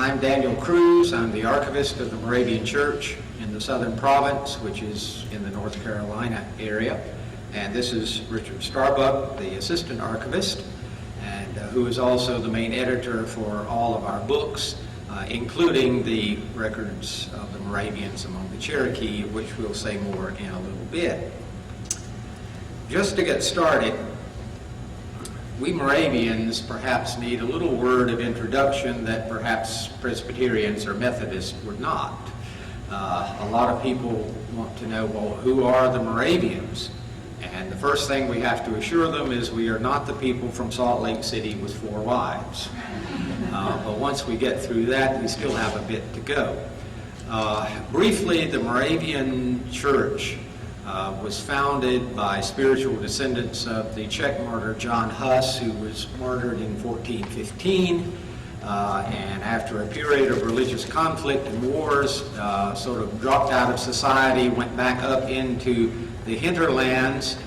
I'm Daniel Cruz. I'm the archivist of the Moravian Church in the Southern Province, which is in the North Carolina area. And this is Richard Starbuck, the assistant archivist, and who is also the main editor for all of our books, including the records of the Moravians Among the Cherokees, which we'll say more in a little bit. Just to get started, we Moravians perhaps need a little word of introduction that perhaps Presbyterians or Methodists would not. A lot of people want to know, well, who are the Moravians? And the first thing we have to assure them is we are not the people from Salt Lake City with 4 wives. But once we get through that, we still have a bit to go. Briefly, the Moravian Church was founded by spiritual descendants of the Czech martyr John Hus, who was martyred in 1415, and after a period of religious conflict and wars, sort of dropped out of society, went back up into the hinterlands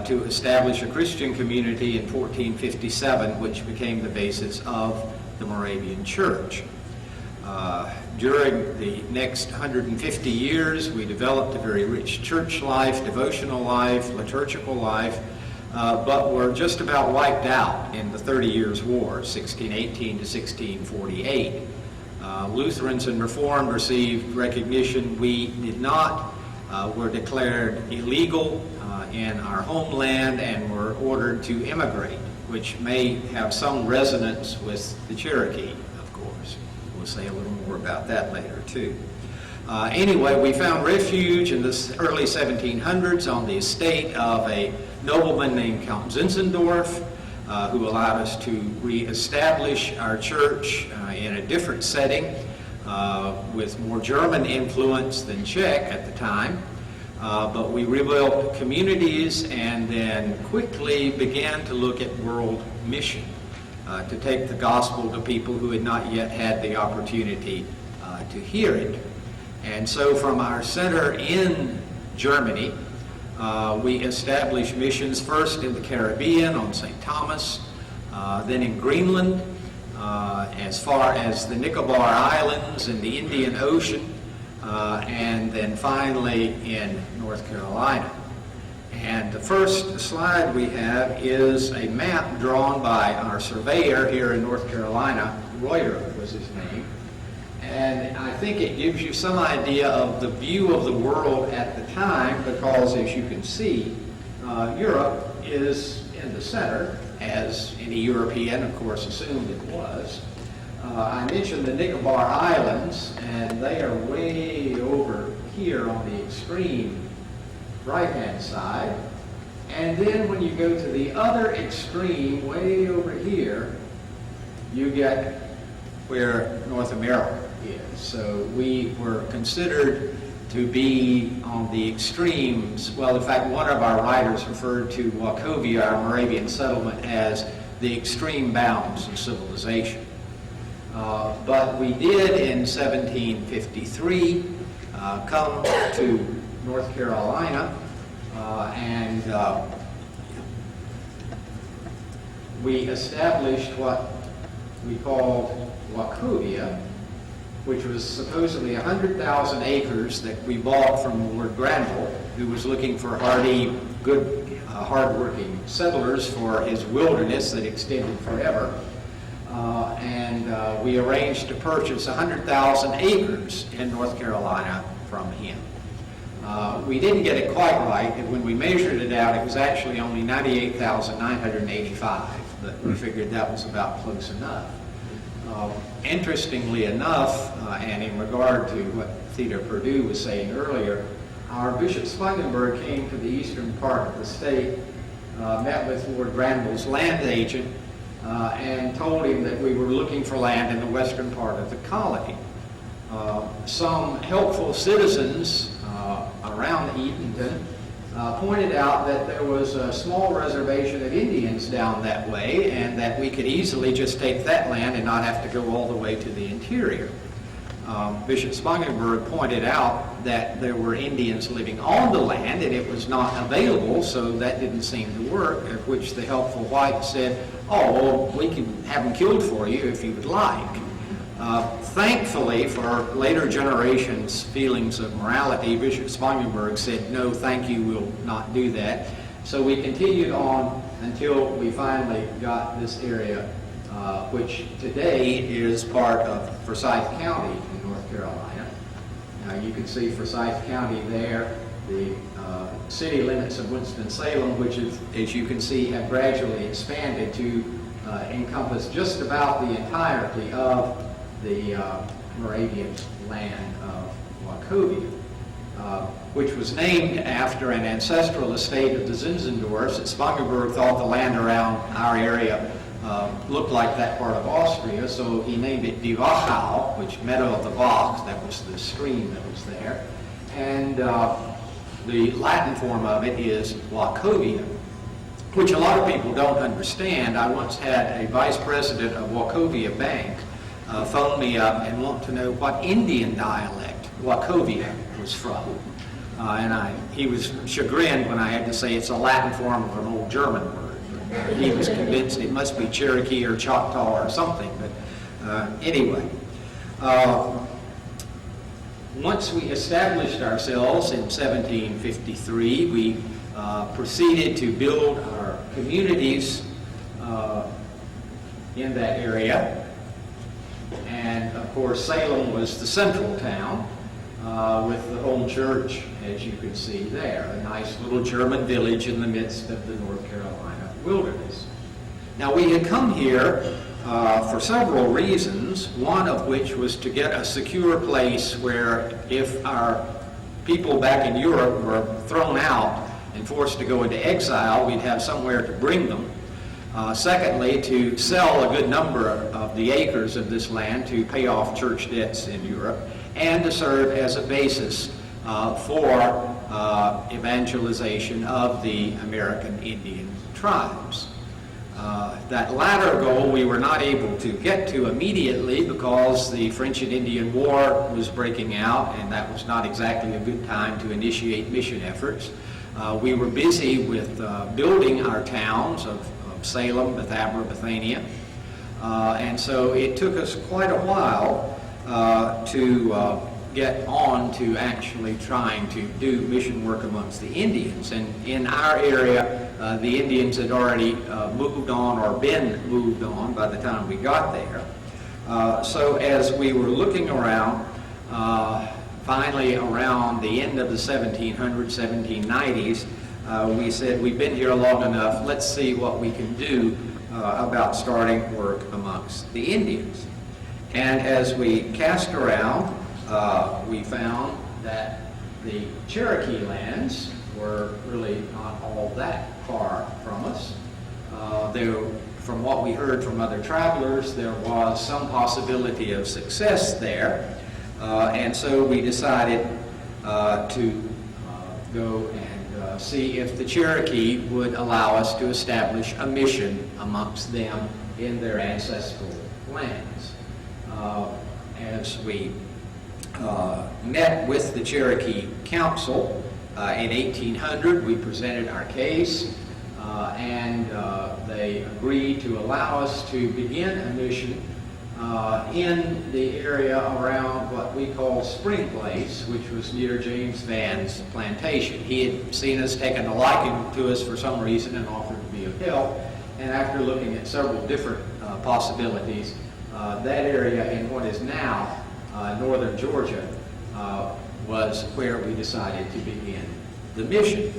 to establish a Christian community in 1457, which became the basis of the Moravian Church. During the next 150 years, we developed a very rich church life, devotional life, liturgical life, but were just about wiped out in the 30 Years' War, 1618 to 1648. Lutherans and Reformed received recognition. We did not, were declared illegal in our homeland and were ordered to immigrate, which may have some resonance with the Cherokee. We'll say a little more about that later, too. Anyway, we found refuge in the early 1700s on the estate of a nobleman named Count Zinzendorf, who allowed us to reestablish our church in a different setting with more German influence than Czech at the time. But we rebuilt communities and then quickly began to look at world mission. To take the gospel to people who had not yet had the opportunity to hear it. And so from our center in Germany, we established missions first in the Caribbean on St. Thomas, then in Greenland, as far as the Nicobar Islands and the Indian Ocean, and then finally in North Carolina. And the first slide we have is a map drawn by our surveyor here in North Carolina. Reuter was his name. And I think it gives you some idea of the view of the world at the time, because as you can see, Europe is in the center, as any European, of course, assumed it was. I mentioned the Nicobar Islands, and they are way over here on the extreme right-hand side. And then when you go to the other extreme, way over here, you get where North America is. So we were considered to be on the extremes. Well, in fact, one of our writers referred to Wachovia, our Moravian settlement, as the extreme bounds of civilization. But we did in 1753 come to North Carolina, and we established what we called Wachovia, which was supposedly 100,000 acres that we bought from Lord Granville, who was looking for hardy, good, hard-working settlers for his wilderness that extended forever. And we arranged to purchase 100,000 acres in North Carolina from him. We didn't get it quite right, and when we measured it out, it was actually only 98,985, but we figured that was about close enough. Interestingly enough, and in regard to what Theda Perdue was saying earlier, our Bishop Spangenberg came to the eastern part of the state, met with Lord Granville's land agent, and told him that we were looking for land in the western part of the colony. Some helpful citizens around Eatonton pointed out that there was a small reservation of Indians down that way, and that we could easily just take that land and not have to go all the way to the interior. Bishop Spangenberg pointed out that there were Indians living on the land and it was not available, so that didn't seem to work, at which the helpful white said, "Oh, well, we can have them killed for you if you would like." Thankfully, for later generations' feelings of morality, Bishop Spangenberg said, no, thank you, we'll not do that. So we continued on until we finally got this area, which today is part of Forsyth County in North Carolina. Now you can see Forsyth County there, the city limits of Winston-Salem, which is, as you can see, have gradually expanded to encompass just about the entirety of the Moravian land of Wachovia, which was named after an ancestral estate of the Zinzendorfs. That Spangenberg thought the land around our area looked like that part of Austria, so he named it Die Wachau, which Meadow of the Wach, that was the stream that was there. And the Latin form of it is Wachovia, which a lot of people don't understand. I once had a vice president of Wachovia Bank phone me up and want to know what Indian dialect Wachovia was from. He was chagrined when I had to say it's a Latin form of an old German word. He was convinced it must be Cherokee or Choctaw or something. But anyway, once we established ourselves in 1753, we proceeded to build our communities in that area. And of course, Salem was the central town with the home church, as you can see there, a nice little German village in the midst of the North Carolina wilderness. Now, we had come here for several reasons, one of which was to get a secure place where if our people back in Europe were thrown out and forced to go into exile, we'd have somewhere to bring them. Secondly, to sell a good number of the acres of this land to pay off church debts in Europe, and to serve as a basis for evangelization of the American Indian tribes. That latter goal we were not able to get to immediately because the French and Indian War was breaking out, and that was not exactly a good time to initiate mission efforts. We were busy with building our towns of Salem, Bethabara, Bethania, and so it took us quite a while to get on to actually trying to do mission work amongst the Indians. And in our area, the Indians had already moved on or been moved on by the time we got there. So as we were looking around, finally around the end of the 1700s, 1790s, we said, we've been here long enough, let's see what we can do about starting work amongst the Indians. And as we cast around, we found that the Cherokee lands were really not all that far from us. From what we heard from other travelers, there was some possibility of success there. And so we decided to go and see if the Cherokee would allow us to establish a mission amongst them in their ancestral lands. As we met with the Cherokee Council in 1800, we presented our case, and they agreed to allow us to begin a mission in the area around what we call Spring Place, which was near James Van's plantation. He had seen us, taken a liking to us for some reason, and offered to be of help. And after looking at several different possibilities, that area in what is now northern Georgia was where we decided to begin the mission.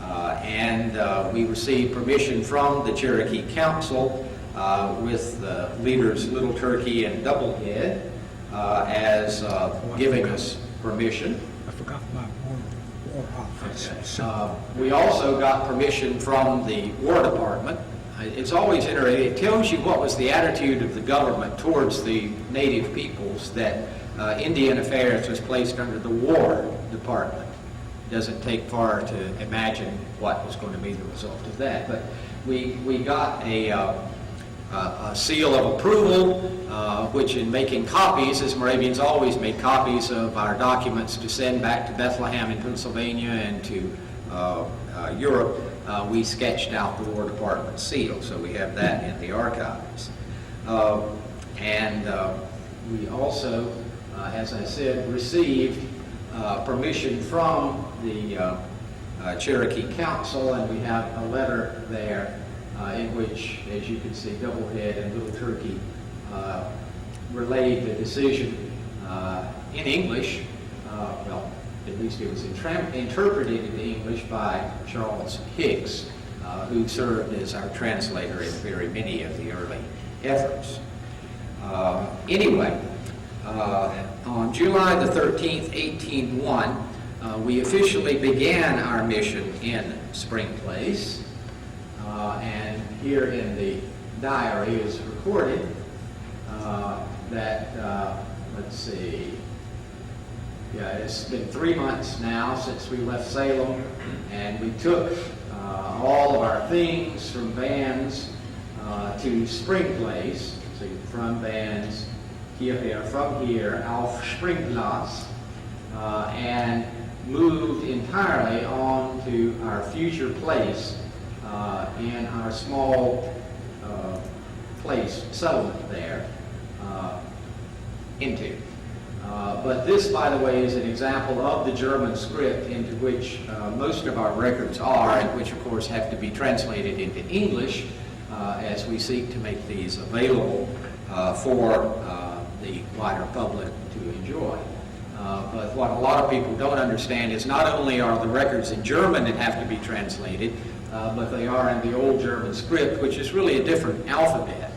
And we received permission from the Cherokee Council with the leaders Little Turkey and Doublehead as giving us permission. I forgot my war office. We also got permission from the War Department. It's always interesting. It tells you what was the attitude of the government towards the native peoples that Indian Affairs was placed under the War Department. It doesn't take far to imagine what was going to be the result of that. But we got a seal of approval, which in making copies, as Moravians always made copies of our documents to send back to Bethlehem in Pennsylvania and to Europe, we sketched out the War Department seal, so we have that in the archives. And We also, as I said, received permission from the Cherokee Council, and we have a letter there in which, as you can see, Doublehead and Little Turkey relayed the decision in English. Well, at least it was interpreted into English by Charles Hicks, who served as our translator in very many of the early efforts. Anyway, on July the 13th, 1801, we officially began our mission in Spring Place, and here in the diary is recorded that, let's see, yeah, it's been 3 months now since we left Salem, and we took all of our things from Vans to Spring Place. So from Vans, hierher, from here, auf Springplatz, and moved entirely on to our future place in our small place settlement there into. But this, by the way, is an example of the German script into which most of our records are, and which, of course, have to be translated into English as we seek to make these available for the wider public to enjoy. But what a lot of people don't understand is not only are the records in German that have to be translated, but they are in the old German script, which is really a different alphabet,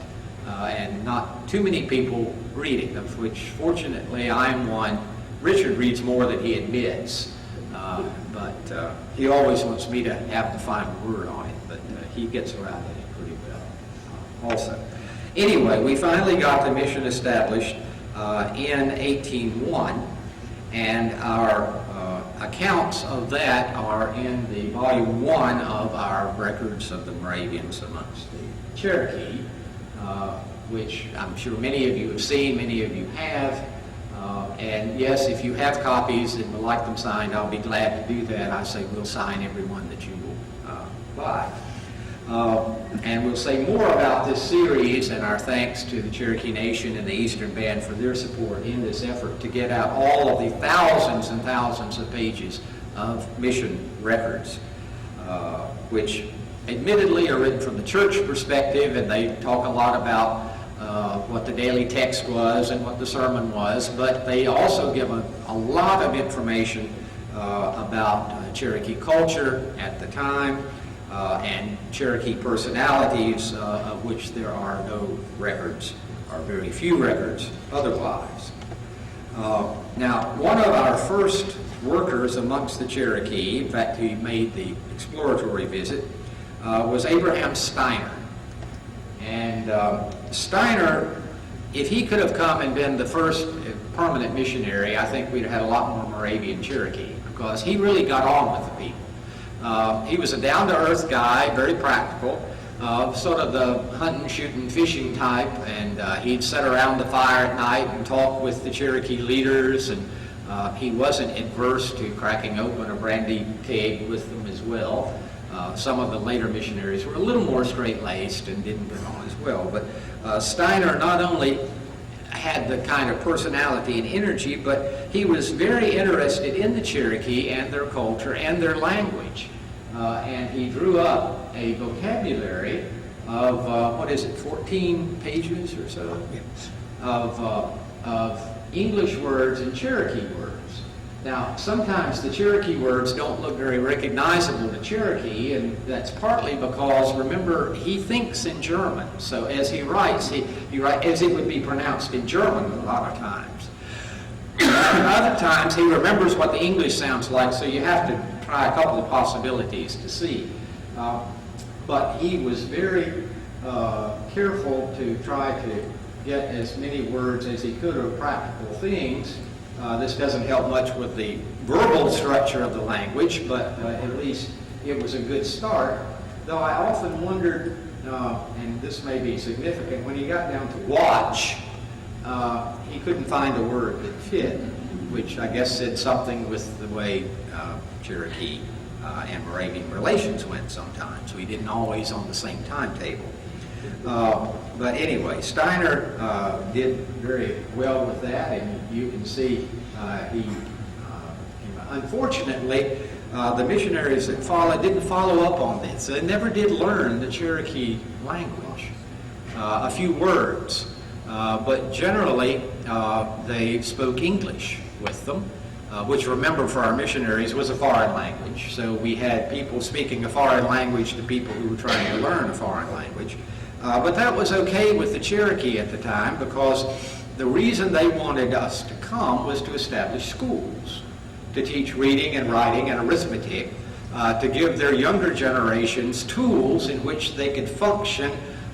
and not too many people read it, of which fortunately I'm one. Richard reads more than he admits, but he always wants me to have the final word on it, but he gets around it pretty well also. Anyway, we finally got the mission established in 1801, and our accounts of that are in the volume 1 of our records of the Moravians amongst the Cherokee, which I'm sure many of you have seen, many of you have. And yes, if you have copies and would like them signed, I'll be glad to do that. I say we'll sign every one that you will buy. And we'll say more about this series and our thanks to the Cherokee Nation and the Eastern Band for their support in this effort to get out all of the thousands and thousands of pages of mission records, which admittedly are written from the church perspective, and they talk a lot about what the daily text was and what the sermon was, but they also give a lot of information about Cherokee culture at the time, and Cherokee personalities, of which there are no records, or very few records otherwise. Now, one of our first workers amongst the Cherokee, in fact, he made the exploratory visit, was Abraham Steiner. And Steiner, if he could have come and been the first permanent missionary, I think we'd have had a lot more Moravian Cherokee, because he really got on with the people. He was a down-to-earth guy, very practical, sort of the hunting, shooting, fishing type, and he'd sit around the fire at night and talk with the Cherokee leaders, and he wasn't adverse to cracking open a brandy keg with them as well. Some of the later missionaries were a little more straight-laced and didn't get on as well. But Steiner not only had the kind of personality and energy, but he was very interested in the Cherokee and their culture and their language. And he drew up a vocabulary of, 14 pages or so? Yes. Of English words and Cherokee words. Now, sometimes the Cherokee words don't look very recognizable to Cherokee, and that's partly because, remember, he thinks in German. So as he writes, he writes as it would be pronounced in German a lot of times. And other times, he remembers what the English sounds like, so you have to try a couple of possibilities to see. But he was very careful to try to get as many words as he could of practical things. This doesn't help much with the verbal structure of the language, but at least it was a good start. Though I often wondered, and this may be significant, when he got down to watch, he couldn't find a word that fit, which I guess said something with the way Cherokee and Moravian relations went sometimes. We didn't always on the same timetable. But anyway, Steiner did very well with that, and you can see unfortunately, the missionaries that followed didn't follow up on this. They never did learn the Cherokee language, a few words, but generally they spoke English with them, which, remember, for our missionaries was a foreign language. So we had people speaking a foreign language to people who were trying to learn a foreign language. But that was okay with the Cherokee at the time, because the reason they wanted us to come was to establish schools, to teach reading and writing and arithmetic, to give their younger generations tools in which they could function,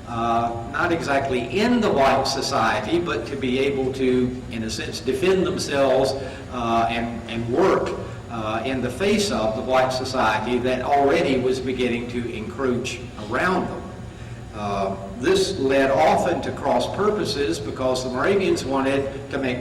not exactly in the white society, but to be able to, in a sense, defend themselves and work in the face of the white society that already was beginning to encroach around them. This led often to cross purposes, because the Moravians wanted to make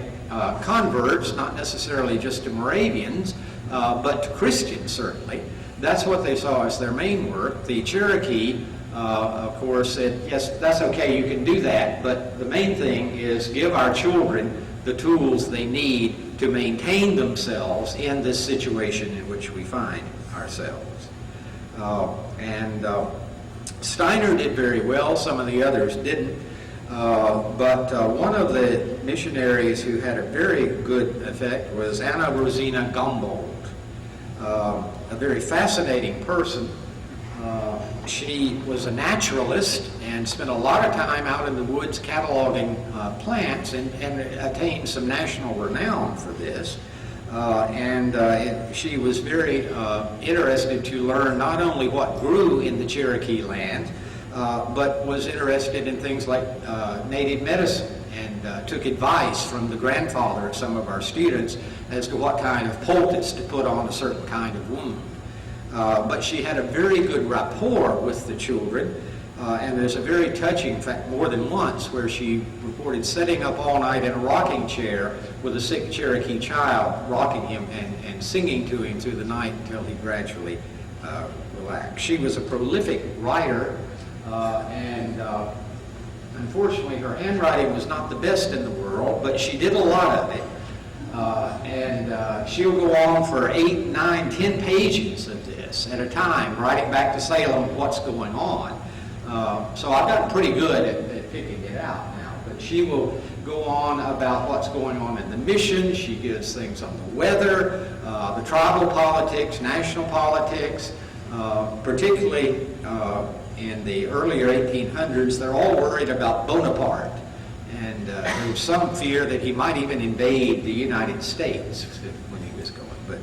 converts, not necessarily just to Moravians, but to Christians, certainly. That's what they saw as their main work. The Cherokee, of course, said, yes, that's okay, you can do that, but the main thing is give our children the tools they need to maintain themselves in this situation in which we find ourselves. Steiner did very well, some of the others didn't. But one of the missionaries who had a very good effect was Anna Rosina Gumboldt, a very fascinating person. She was a naturalist and spent a lot of time out in the woods cataloging plants, and attained some national renown for this. She was very interested to learn not only what grew in the Cherokee land, but was interested in things like native medicine, and took advice from the grandfather of some of our students as to what kind of poultice to put on a certain kind of wound. But she had a very good rapport with the children, and there's a very touching, in fact, more than once, where she reported sitting up all night in a rocking chair with a sick Cherokee child, rocking him and singing to him through the night until he gradually relaxed. She was a prolific writer, and unfortunately her handwriting was not the best in the world, but she did a lot of it. She'll go on for 8, 9, 10 pages of this at a time, writing back to Salem what's going on. So I've gotten pretty good at picking it out now. But she will go on about what's going on in the mission. She gives things on the weather, the tribal politics, national politics, particularly in the earlier 1800s. They're all worried about Bonaparte. And there was some fear that he might even invade the United States when he was going, but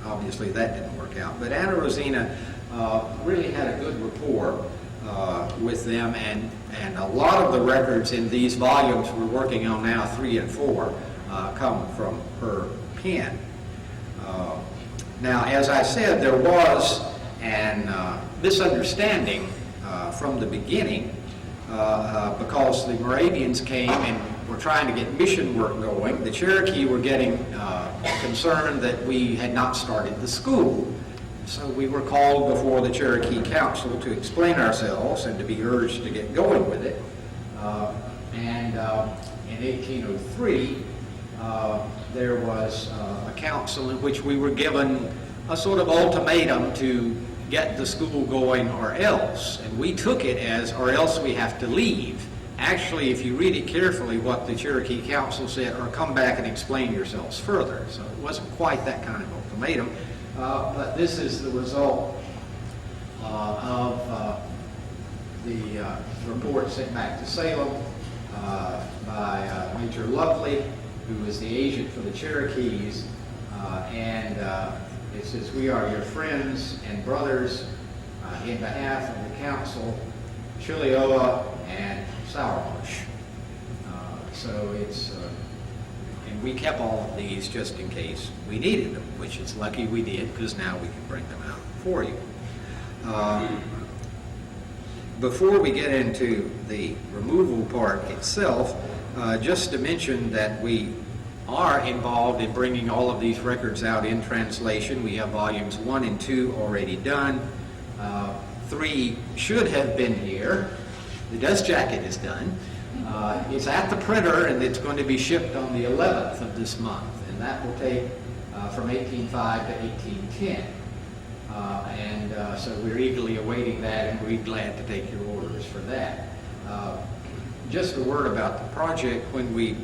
obviously that didn't work out. But Anna Rosina really had a good rapport with them, and a lot of the records in these volumes we're working on now, 3 and 4, come from her pen. Now, as I said, there was an misunderstanding from the beginning, because the Moravians came and were trying to get mission work going. The Cherokee were getting concerned that we had not started the school. So we were called before the Cherokee Council to explain ourselves and to be urged to get going with it. In 1803, there was a council in which we were given a sort of ultimatum to get the school going or else. And we took it as, or else we have to leave. Actually, if you read it carefully, what the Cherokee Council said, or come back and explain yourselves further. So it wasn't quite that kind of ultimatum. But this is the result of the report sent back to Salem by Major Lovely, who was the agent for the Cherokees. It says, "We are your friends and brothers in behalf of the council, Chilioa and Sourbush." So it's, and we kept all of these just in case we needed them, which is lucky we did, because now we can bring them out for you. Before we get into the removal part itself, just to mention that we are involved in bringing all of these records out in translation. We have volumes 1 and 2 already done. 3 should have been here. The dust jacket is done. It's at the printer, and it's going to be shipped on the 11th of this month, and that will take from 1805 to 1810. So we're eagerly awaiting that, and we're glad to take your orders for that. Just a word about the project. When we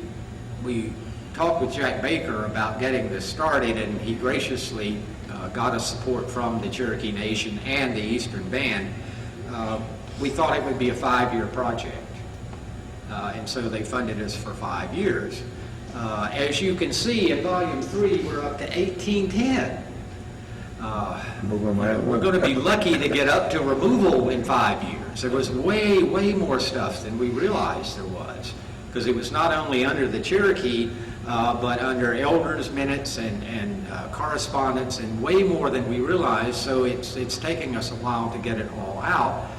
talked with Jack Baker about getting this started, and he graciously got us support from the Cherokee Nation and the Eastern Band, we thought it would be a 5-year project. And so they funded us for 5 years. As you can see, in Volume 3, we're up to 1810. We're going to be lucky to get up to removal in 5 years. There was way, way more stuff than we realized there was, because it was not only under the Cherokee, but under elders' minutes and correspondence, and way more than we realized. So it's taking us a while to get it all out,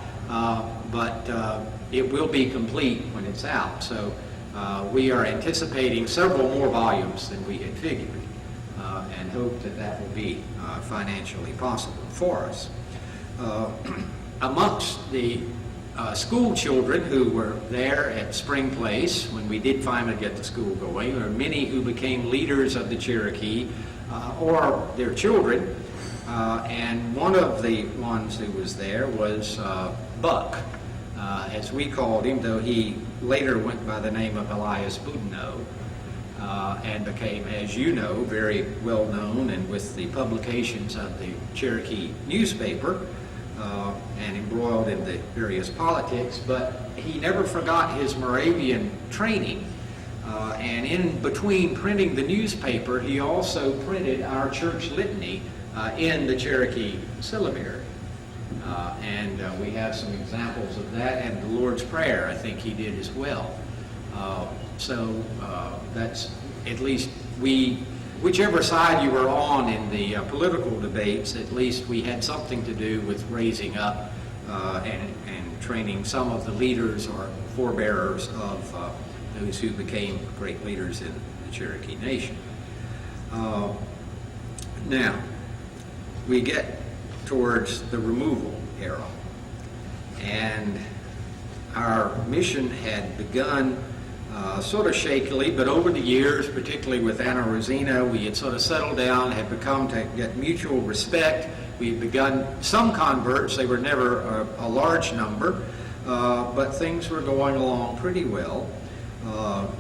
but it will be complete when it's out. So we are anticipating several more volumes than we had figured, and hope that that will be financially possible for us. Amongst the school children who were there at Spring Place when we did finally get the school going, there are many who became leaders of the Cherokee or their children, and one of the ones who was there was Buck, as we called him, though he later went by the name of Elias Boudinot, and became, as you know, very well known, and with the publications of the Cherokee newspaper, and embroiled in the various politics. But he never forgot his Moravian training, and in between printing the newspaper, he also printed our church litany in the Cherokee syllabary. And we have some examples of that, and the Lord's Prayer, I think he did as well. So that's, at least whichever side you were on in the political debates, at least we had something to do with raising up and training some of the leaders or forebearers of those who became great leaders in the Cherokee Nation. Now, we get towards the removal era, and our mission had begun sort of shakily, but over the years, particularly with Anna Rosina, we had sort of settled down, had become to get mutual respect. We had begun some converts. They were never a large number, but things were going along pretty well.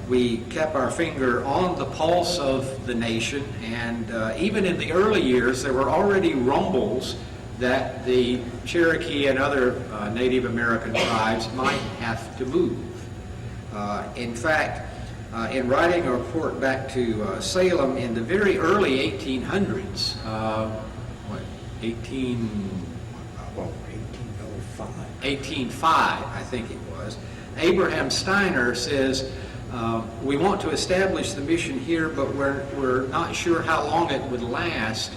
We kept our finger on the pulse of the nation, and even in the early years, there were already rumbles that the Cherokee and other Native American tribes might have to move. In fact, in writing a report back to Salem in the very early 1800s, 1805, I think it was, Abraham Steiner says, we want to establish the mission here, but we're not sure how long it would last,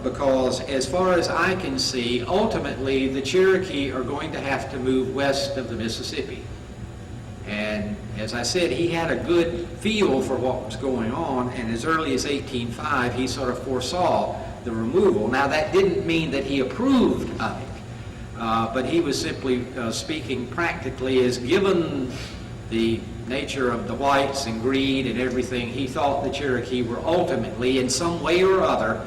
because as far as I can see, ultimately the Cherokee are going to have to move west of the Mississippi. And as I said, he had a good feel for what was going on, and as early as 1805, he sort of foresaw the removal. Now, that didn't mean that he approved of it, but he was simply speaking practically, as given the nature of the whites and greed and everything, he thought the Cherokee were ultimately, in some way or other,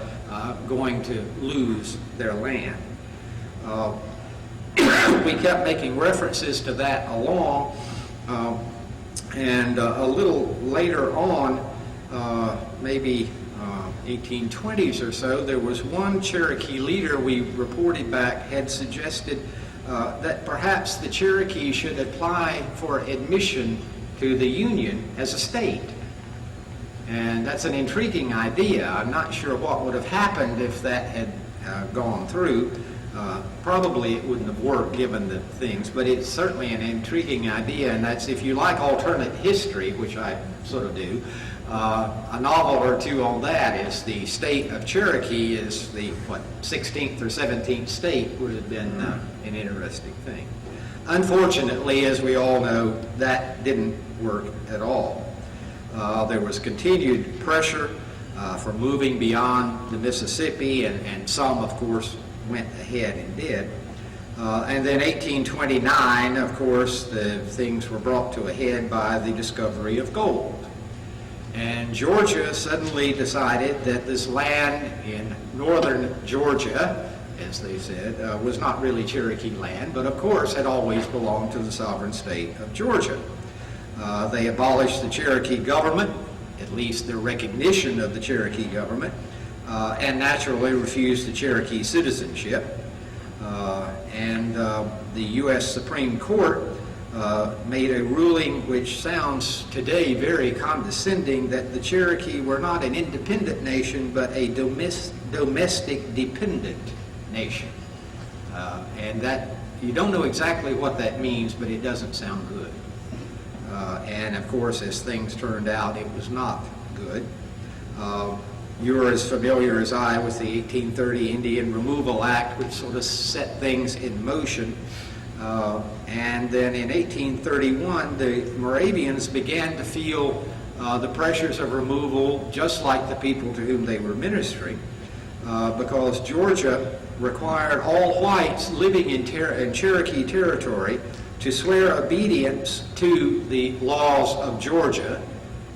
going to lose their land. We kept making references to that along. And a little later on, maybe 1820s or so, there was one Cherokee leader we reported back had suggested that perhaps the Cherokee should apply for admission to the Union as a state. And that's an intriguing idea. I'm not sure what would have happened if that had gone through. Probably it wouldn't have worked given the things, but it's certainly an intriguing idea, and that's, if you like alternate history, which I sort of do, a novel or two on that is the state of Cherokee is the, 16th or 17th state would have been an interesting thing. Unfortunately, as we all know, that didn't work at all. There was continued pressure for moving beyond the Mississippi, and some, of course, went ahead and did. And then 1829, of course, the things were brought to a head by the discovery of gold. And Georgia suddenly decided that this land in northern Georgia, as they said, was not really Cherokee land, but of course had always belonged to the sovereign state of Georgia. They abolished the Cherokee government, at least their recognition of the Cherokee government, and naturally refused the Cherokee citizenship. And the U.S. Supreme Court made a ruling which sounds today very condescending, that the Cherokee were not an independent nation but a domestic dependent nation. And that, you don't know exactly what that means, but it doesn't sound good. And of course, as things turned out, it was not good. You're as familiar as I with the 1830 Indian Removal Act, which sort of set things in motion. And then in 1831, the Moravians began to feel the pressures of removal, just like the people to whom they were ministering, because Georgia required all whites living in Cherokee territory to swear obedience to the laws of Georgia,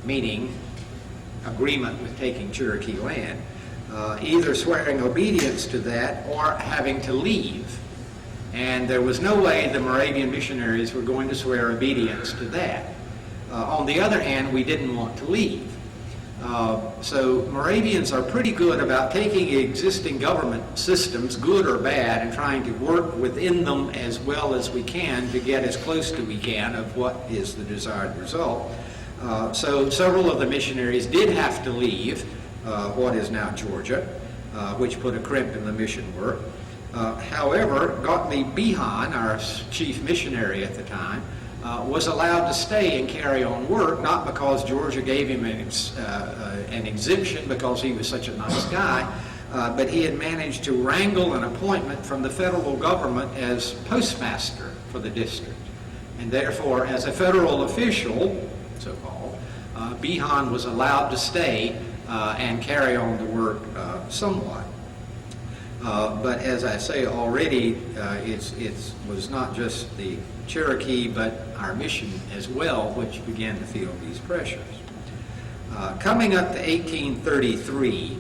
meaning agreement with taking Cherokee land, either swearing obedience to that or having to leave. And there was no way the Moravian missionaries were going to swear obedience to that. On the other hand, we didn't want to leave. So Moravians are pretty good about taking existing government systems, good or bad, and trying to work within them as well as we can to get as close to we can of what is the desired result. So several of the missionaries did have to leave what is now Georgia, which put a crimp in the mission work. However, Gottlieb Behan, our chief missionary at the time, was allowed to stay and carry on work, not because Georgia gave him an exemption because he was such a nice guy, but he had managed to wrangle an appointment from the federal government as postmaster for the district. And therefore, as a federal official, so-called, Behan was allowed to stay and carry on the work somewhat. But as I say already, it was not just the Cherokee, but our mission as well, which began to feel these pressures. Coming up to 1833,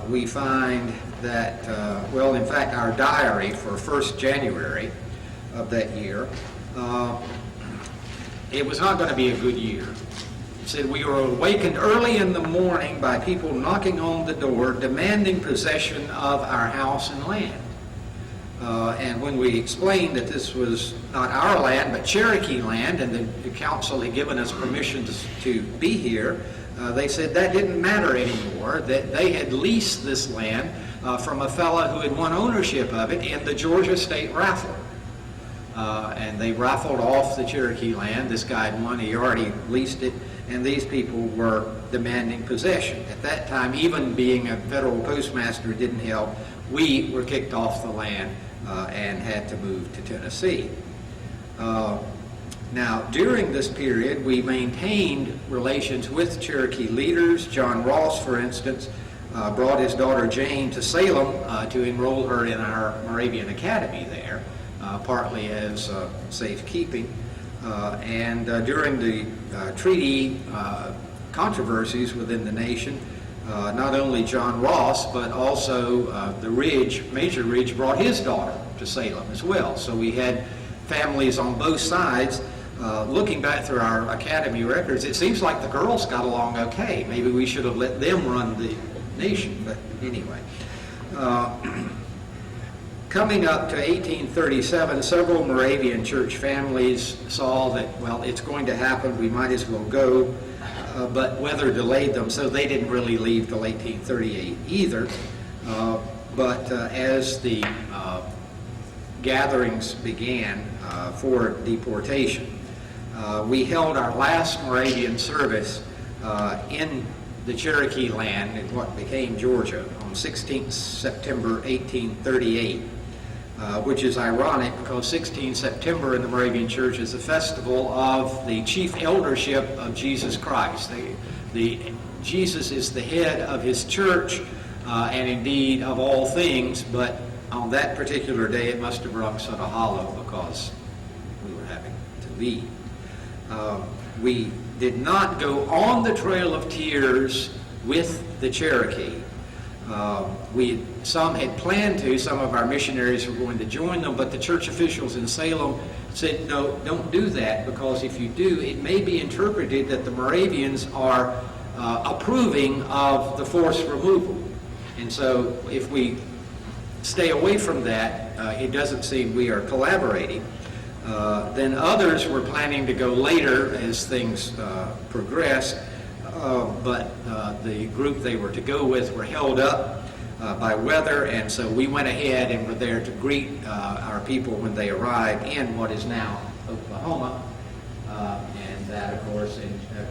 we find that, well, in fact, our diary for 1st January of that year, it was not going to be a good year. It said, we were awakened early in the morning by people knocking on the door, demanding possession of our house and land. And when we explained that this was not our land, but Cherokee land, and the council had given us permission to be here, they said that didn't matter anymore, that they had leased this land from a fellow who had won ownership of it in the Georgia state raffle. And they raffled off the Cherokee land. This guy had won, he already leased it, and these people were demanding possession. At that time, even being a federal postmaster didn't help. We were kicked off the land and had to move to Tennessee. Now, during this period, we maintained relations with Cherokee leaders. John Ross, for instance, brought his daughter Jane to Salem to enroll her in our Moravian Academy there, partly as safekeeping. And during the treaty controversies within the nation, not only John Ross, but also the Major Ridge brought his daughter to Salem as well. So we had families on both sides. Looking back through our academy records, it seems like the girls got along okay. Maybe we should have let them run the nation, but anyway. Coming up to 1837, several Moravian church families saw that, well, it's going to happen, we might as well go, but weather delayed them, so they didn't really leave till 1838 either. But as the gatherings began for deportation, we held our last Moravian service in the Cherokee land in what became Georgia on 16th September 1838. Which is ironic because 16 September in the Moravian Church is a festival of the chief eldership of Jesus Christ. Jesus is the head of his church and indeed of all things, but on that particular day, it must have rung sort of hollow because we were having to leave. We did not go on the Trail of Tears with the Cherokee. Some had planned to, some of our missionaries were going to join them, but the church officials in Salem said, no, don't do that, because if you do, it may be interpreted that the Moravians are approving of the forced removal. And so if we stay away from that, it doesn't seem we are collaborating. Then others were planning to go later as things progressed, but the group they were to go with were held up by weather, and so we went ahead and were there to greet our people when they arrived in what is now Oklahoma. And that, of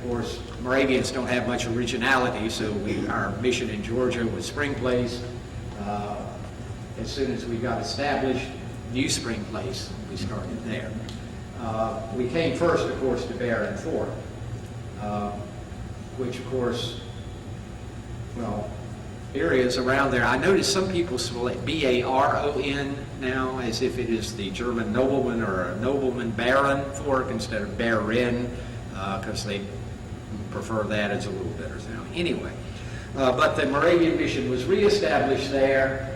course, Moravians don't have much originality, so our mission in Georgia was Spring Place. As soon as we got established, New Spring Place, we started there. We came first, of course, to Barron Fort, which, of course, well, areas around there. I noticed some people spell it B-A-R-O-N now, as if it is the German nobleman or a nobleman Baron Fort instead of Baron, because they prefer that as a little better sound. Anyway, but the Moravian mission was reestablished there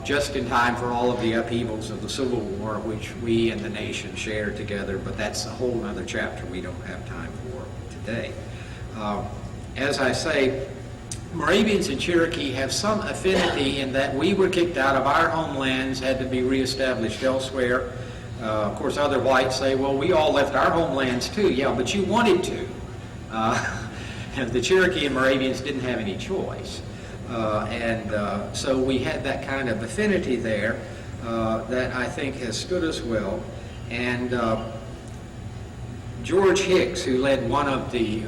just in time for all of the upheavals of the Civil War, which we and the nation shared together, but that's a whole other chapter we don't have time for today. As I say, Moravians and Cherokee have some affinity in that we were kicked out of our homelands, had to be reestablished elsewhere. Of course, other whites say, well, we all left our homelands too. Yeah, but you wanted to. The Cherokee and Moravians didn't have any choice. So we had that kind of affinity there that I think has stood us well. And George Hicks, who led one of the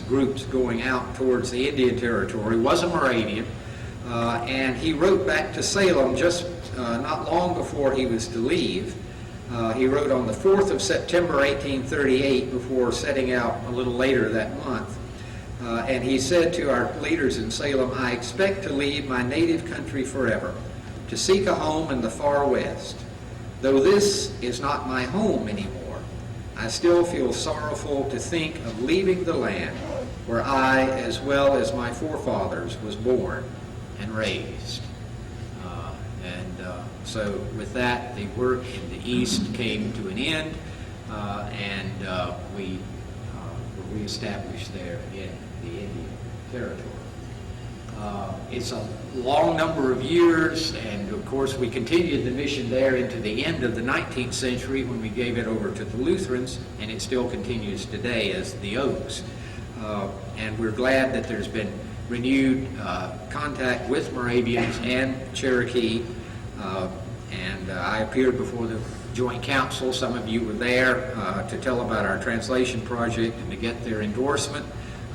groups going out towards the Indian Territory, was a Moravian, and he wrote back to Salem just not long before he was to leave. He wrote on the 4th of September 1838 before setting out a little later that month. And he said to our leaders in Salem, I expect to leave my native country forever, to seek a home in the far west. Though this is not my home anymore, I still feel sorrowful to think of leaving the land where I, as well as my forefathers, was born and raised. So with that, the work in the East came to an end, and we were reestablished there in the Indian Territory. It's a long number of years, and of course we continued the mission there into the end of the 19th century when we gave it over to the Lutherans, and it still continues today as the Oaks. And we're glad that there's been renewed contact with Moravians and Cherokee, and I appeared before the Joint Council. Some of you were there to tell about our translation project and to get their endorsement,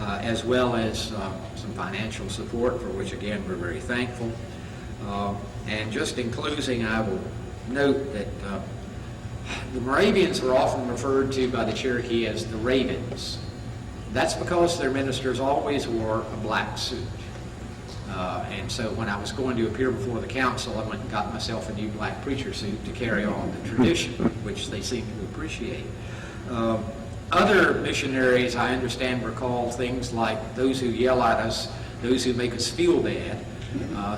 as well as some financial support, for which again we're very thankful. And just in closing, I will note that the Moravians are often referred to by the Cherokee as the Ravens. That's because their ministers always wore a black suit. And so when I was going to appear before the council, I went and got myself a new black preacher suit to carry on the tradition, which they seem to appreciate. Other missionaries, I understand, were called things like those who yell at us, those who make us feel bad.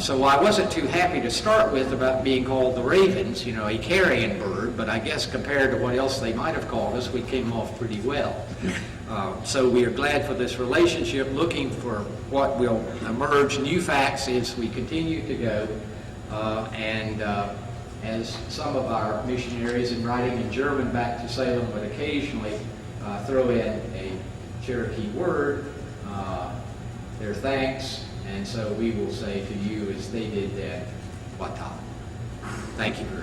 So I wasn't too happy to start with about being called the Ravens, you know, a carrion bird, but I guess compared to what else they might have called us, we came off pretty well. So we are glad for this relationship, looking for what will emerge, new facts as we continue to go. As some of our missionaries in writing in German back to Salem would occasionally throw in a Cherokee word, their thanks, and so we will say to you as they did then, Wata. Thank you very much.